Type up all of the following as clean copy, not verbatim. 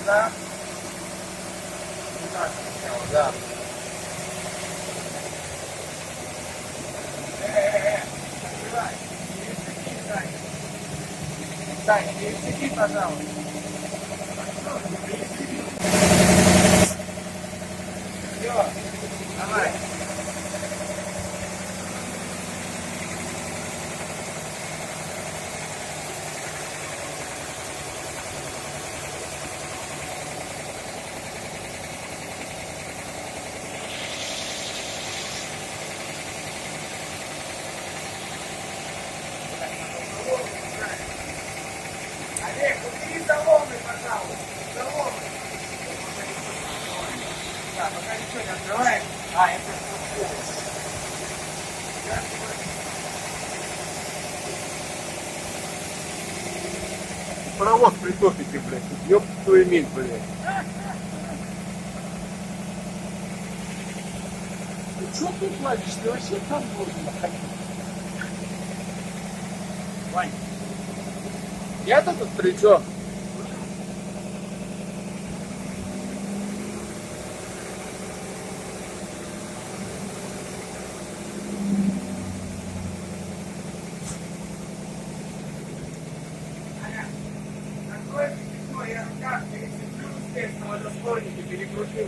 Да. Так, да. Открывай. Пересеки, Таня. Таня, пересеки, пожалуйста. Пересеки. Все, давай. Олег, убери заломы, пожалуйста. Заломы. Да, пока ничего не открываешь. А, это Паровоз притопите, блядь. Ёб твою миль, блядь. что ты плачешь? Ты вообще там должен находиться. Вань, Я-то тут при чём? Аня, открой письмо, я рукав пересеплю здесь на водослойнике, перекрутил.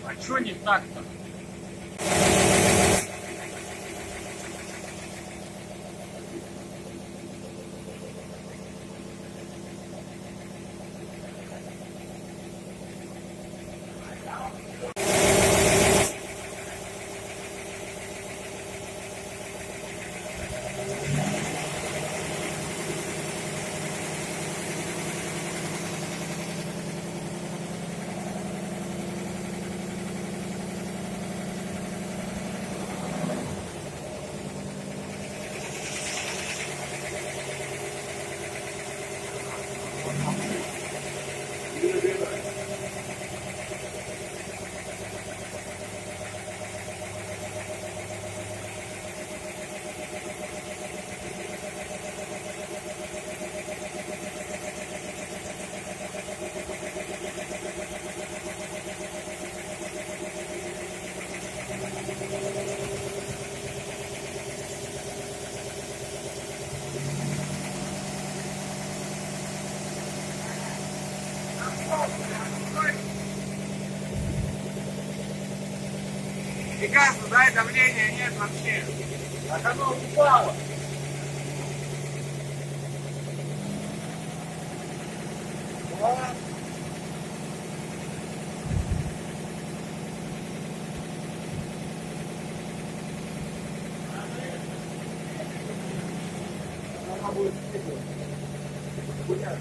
А что не так-то? И газу, дай, давления нет вообще. Так оно упало. Вот. Она будет гулять.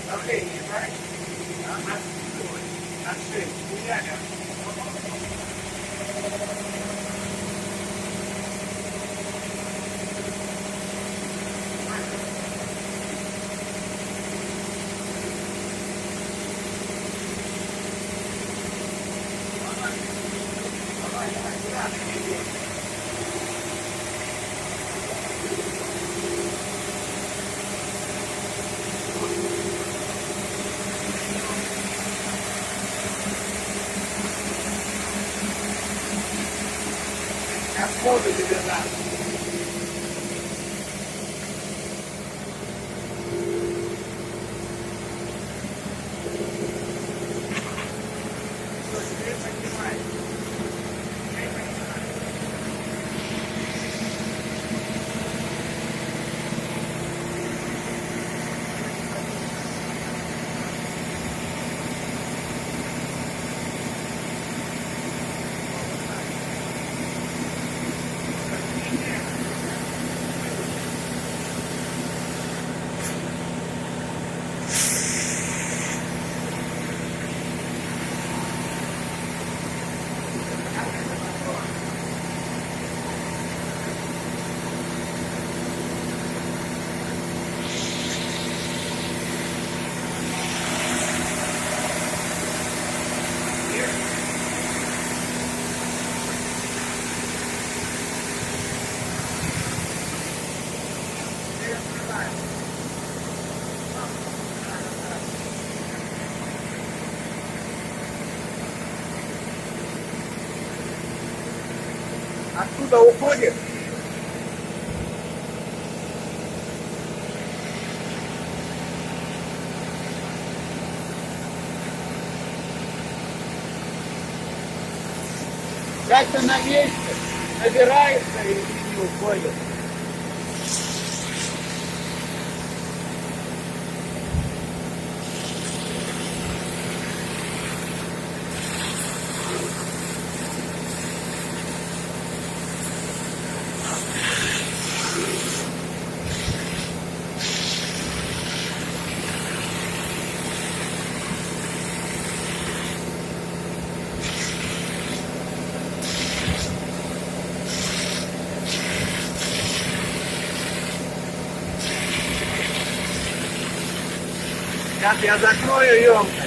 Давление, знаешь? От 6. Гуляли. Сейчас воду тебе дам. Что, тебе понимаешь? Я понимаю. Оттуда уходит. Как-то на месте набираешься и не уходит. Сейчас я закрою емкость.